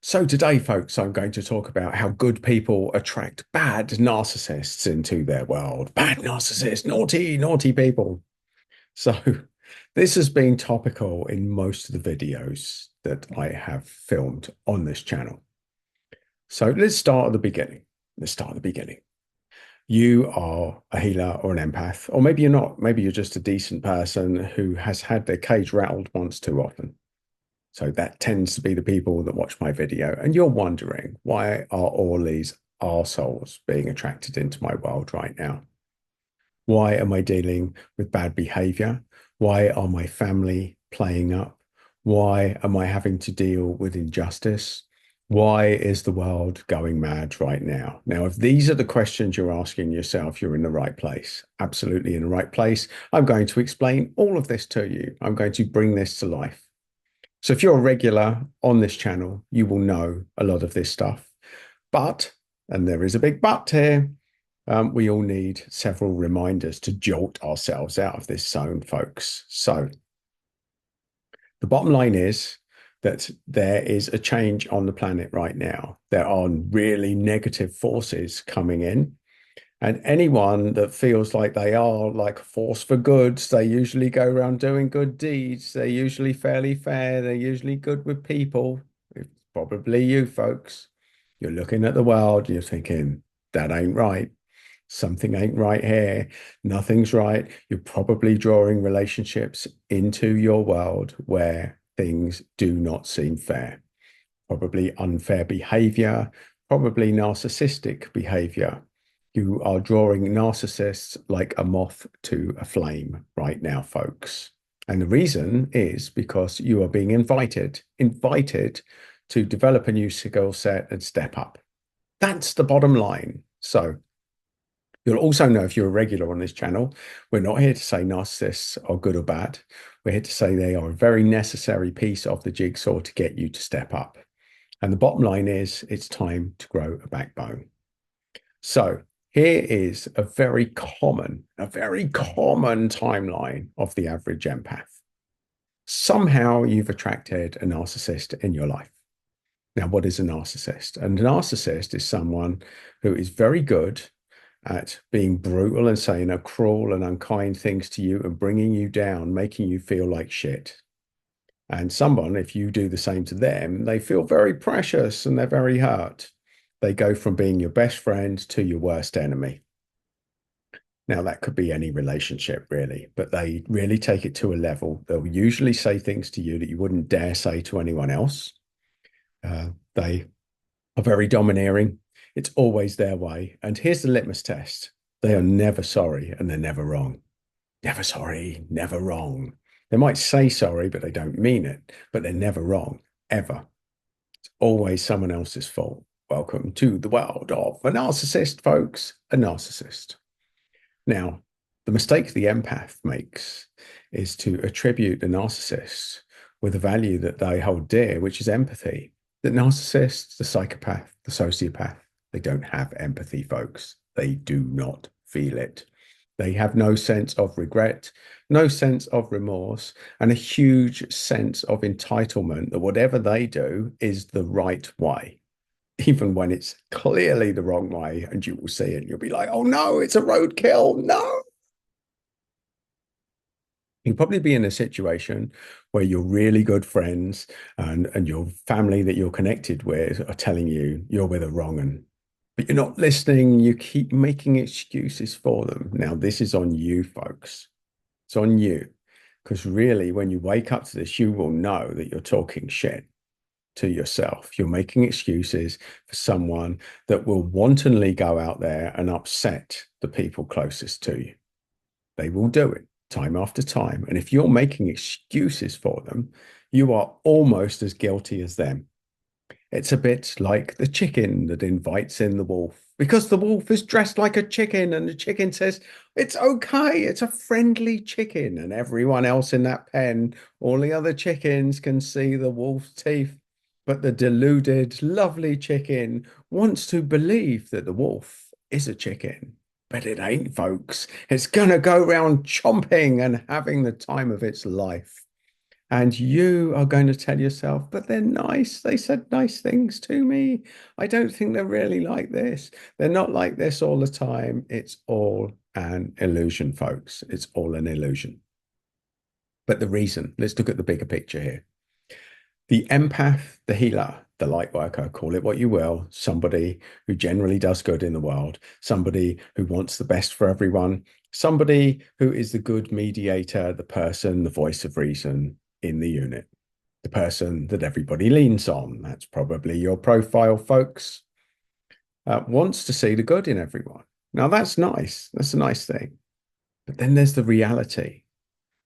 So today, folks, I'm going to talk about how good people attract bad narcissists into their world. Bad narcissists, naughty, naughty people. So this has been topical in most of the videos that I have filmed on this channel. So let's start at the beginning. Let's start at the beginning. You are a healer or an empath, or maybe you're not. Maybe you're just a decent person who has had their cage rattled once too often. So that tends to be the people that watch my video. And you're wondering, why are all these arseholes being attracted into my world right now? Why am I dealing with bad behavior? Why are my family playing up? Why am I having to deal with injustice? Why is the world going mad right now? Now, if these are the questions you're asking yourself, you're in the right place. Absolutely in the right place. I'm going to explain all of this to you. I'm going to bring this to life. So if you're a regular on this channel, you will know a lot of this stuff. But, and there is a big but here, we all need several reminders to jolt ourselves out of this zone, folks. So the bottom line is that there is a change on the planet right now. There are really negative forces coming in. And anyone that feels like they are like a force for good, they usually go around doing good deeds. They're usually fairly fair. They're usually good with people. It's probably you, folks. You're looking at the world, you're thinking, that ain't right. Something ain't right here. Nothing's right. You're probably drawing relationships into your world where things do not seem fair. Probably unfair behavior, probably narcissistic behavior. You are drawing narcissists like a moth to a flame right now, folks. And the reason is because you are being invited to develop a new skill set and step up. That's the bottom line. So you'll also know, if you're a regular on this channel, we're not here to say narcissists are good or bad. We're here to say they are a very necessary piece of the jigsaw to get you to step up. And the bottom line is it's time to grow a backbone. So here is a very common timeline of the average empath. Somehow you've attracted a narcissist in your life. Now, what is a narcissist? And a narcissist is someone who is very good at being brutal and saying cruel and unkind things to you and bringing you down, making you feel like shit. And someone, if you do the same to them, they feel very precious and they're very hurt. They go from being your best friend to your worst enemy. Now, that could be any relationship, really, but they really take it to a level. They'll usually say things to you that you wouldn't dare say to anyone else. They are very domineering. It's always their way. And here's the litmus test: they are never sorry and they're never wrong. Never sorry, never wrong. They might say sorry, but they don't mean it. But they're never wrong, ever. It's always someone else's fault. Welcome to the world of a narcissist, folks. A narcissist. Now, the mistake the empath makes is to attribute the narcissist with a value that they hold dear, which is empathy. The narcissist, the psychopath, the sociopath, they don't have empathy, folks. They do not feel it. They have no sense of regret, no sense of remorse, and a huge sense of entitlement that whatever they do is the right way, even when it's clearly the wrong way. And you will see it. You'll be like, oh no, it's a roadkill. No. You'll probably be in a situation where you're really good friends and your family that you're connected with are telling you you're with a wrong un, but you're not listening. You keep making excuses for them. Now, this is on you, folks. It's on you. Because really, when you wake up to this, you will know that you're talking shit to yourself. You're making excuses for someone that will wantonly go out there and upset the people closest to you. They will do it time after time. And if you're making excuses for them, you are almost as guilty as them. It's a bit like the chicken that invites in the wolf, because the wolf is dressed like a chicken and the chicken says, it's okay, it's a friendly chicken. And everyone else in that pen, all the other chickens can see the wolf's teeth. But the deluded, lovely chicken wants to believe that the wolf is a chicken. But it ain't, folks. It's going to go round chomping and having the time of its life. And you are going to tell yourself, but they're nice. They said nice things to me. I don't think they're really like this. They're not like this all the time. It's all an illusion, folks. It's all an illusion. But the reason, let's look at the bigger picture here. The empath, the healer, the light worker, call it what you will, somebody who generally does good in the world, somebody who wants the best for everyone, somebody who is the good mediator, the person, the voice of reason in the unit, the person that everybody leans on. That's probably your profile, folks. Wants to see the good in everyone. Now, that's nice. That's a nice thing. But then there's the reality.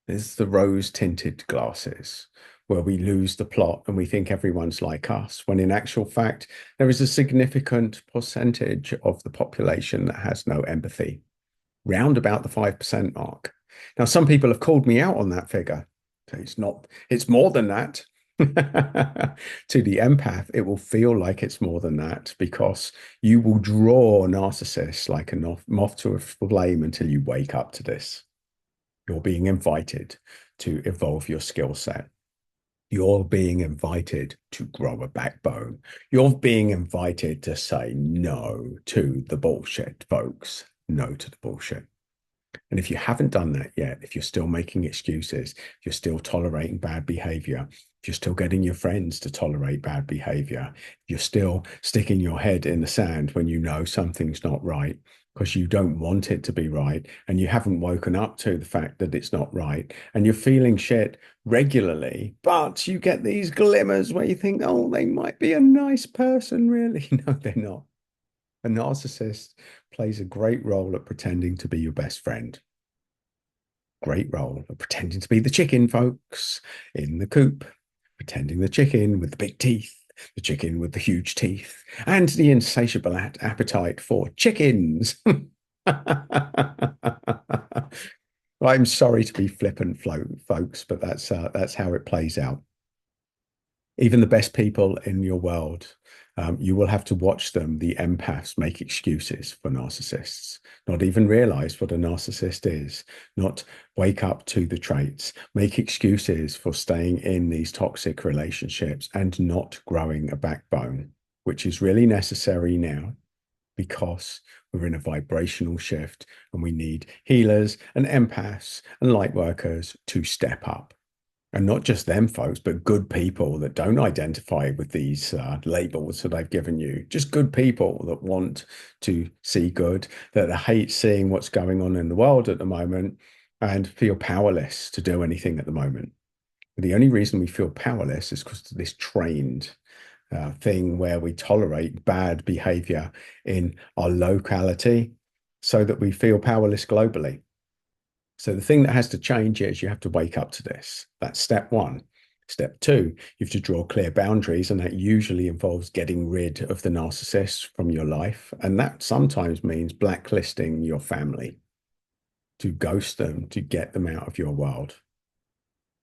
There's the rose-tinted glasses where we lose the plot and we think everyone's like us, when in actual fact, there is a significant percentage of the population that has no empathy, round about the 5% mark. Now, some people have called me out on that figure. So it's more than that. To the empath, it will feel like it's more than that because you will draw narcissists like a moth to a flame until you wake up to this. You're being invited to evolve your skill set. You're being invited to grow a backbone. You're being invited to say no to the bullshit, folks. No to the bullshit. And if you haven't done that yet, if you're still making excuses, if you're still tolerating bad behavior, if you're still getting your friends to tolerate bad behavior, if you're still sticking your head in the sand when you know something's not right, because you don't want it to be right, and you haven't woken up to the fact that it's not right, and you're feeling shit regularly, but you get these glimmers where you think, oh, they might be a nice person, really. No, they're not. A narcissist plays a great role at pretending to be your best friend. Great role at pretending to be the chicken, folks, in the coop, pretending the chicken with the big teeth, the chicken with the huge teeth, and the insatiable appetite for chickens. I'm sorry to be flippant, folks, but that's how it plays out. Even the best people in your world, you will have to watch them, the empaths, make excuses for narcissists, not even realize what a narcissist is, not wake up to the traits, make excuses for staying in these toxic relationships and not growing a backbone, which is really necessary now because we're in a vibrational shift and we need healers and empaths and light workers to step up. And not just them, folks, but good people that don't identify with these labels that I've given you. Just good people that want to see good, that hate seeing what's going on in the world at the moment and feel powerless to do anything at the moment. But the only reason we feel powerless is because of this trained thing where we tolerate bad behavior in our locality so that we feel powerless globally. So the thing that has to change is you have to wake up to this. That's step one. Step two, you have to draw clear boundaries, and that usually involves getting rid of the narcissist from your life. And that sometimes means blacklisting your family, to ghost them, to get them out of your world.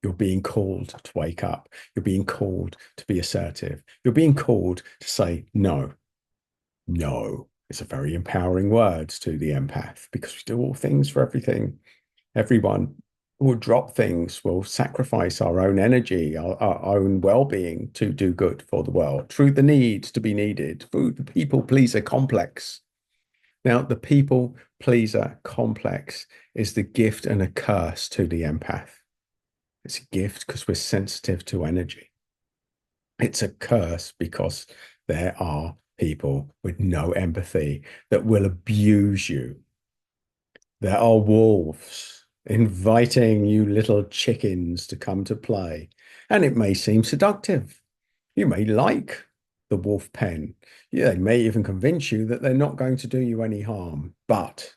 You're being called to wake up. You're being called to be assertive. You're being called to say no. No. It's a very empowering word to the empath because we do all things for everything. Everyone will drop things, will sacrifice our own energy, our own well-being to do good for the world, through the need to be needed, through the people pleaser complex. Now, the people pleaser complex is the gift and a curse to the empath. It's a gift because we're sensitive to energy. It's a curse because there are people with no empathy that will abuse you. There are wolves inviting you little chickens to come to play. And it may seem seductive. You may like the wolf pen. Yeah, they may even convince you that they're not going to do you any harm. But,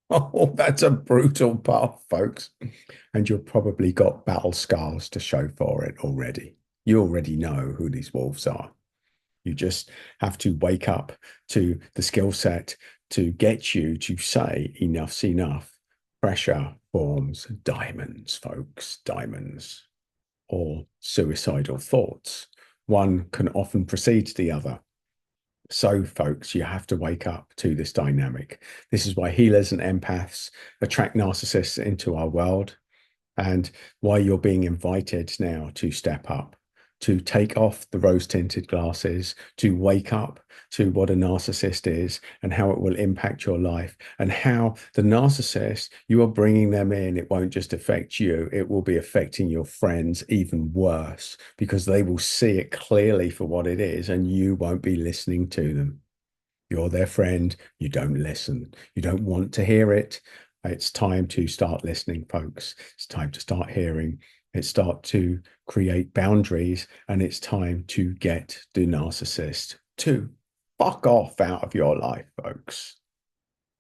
oh, that's a brutal path, folks. And you've probably got battle scars to show for it already. You already know who these wolves are. You just have to wake up to the skill set to get you to say enough's enough. Pressure forms diamonds, folks, diamonds, or suicidal thoughts. One can often precede the other. So, folks, you have to wake up to this dynamic. This is why healers and empaths attract narcissists into our world. and why you're being invited now to step up, to take off the rose-tinted glasses, to wake up to what a narcissist is and how it will impact your life, and how the narcissist, you are bringing them in. It won't just affect you, it will be affecting your friends even worse, because they will see it clearly for what it is and you won't be listening to them. You're their friend. You don't listen. You don't want to hear it. It's time to start listening, folks. It's time to start hearing. It's start to create boundaries, and it's time to get the narcissist to fuck off out of your life, folks.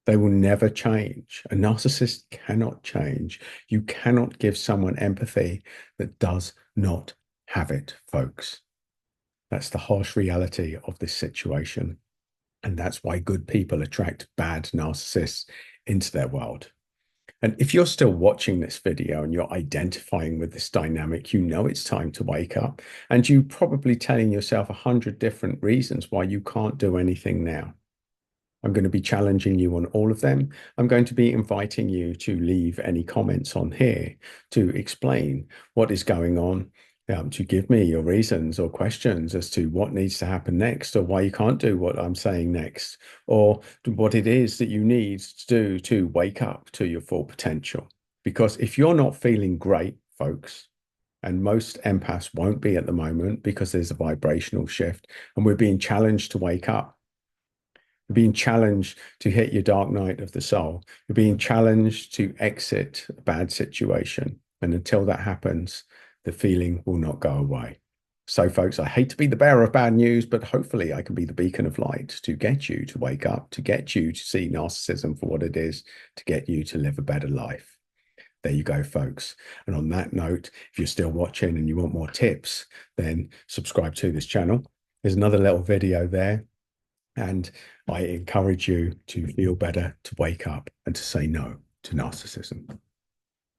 They will never change. A narcissist cannot change. You cannot give someone empathy that does not have it, folks. That's the harsh reality of this situation. And that's why good people attract bad narcissists into their world. And if you're still watching this video and you're identifying with this dynamic, you know it's time to wake up. And you're probably telling yourself 100 different reasons why you can't do anything now. I'm going to be challenging you on all of them. I'm going to be inviting you to leave any comments on here to explain what is going on, to give me your reasons or questions as to what needs to happen next, or why you can't do what I'm saying next, or what it is that you need to do to wake up to your full potential. Because if you're not feeling great, folks, and most empaths won't be at the moment because there's a vibrational shift and we're being challenged to wake up. You're being challenged to hit your dark night of the soul. You're being challenged to exit a bad situation. And until that happens, the feeling will not go away. So, folks, I hate to be the bearer of bad news, but hopefully I can be the beacon of light to get you to wake up, to get you to see narcissism for what it is, to get you to live a better life. There you go, folks. And on that note, if you're still watching and you want more tips, then subscribe to this channel. There's another little video there. And I encourage you to feel better, to wake up, and to say no to narcissism.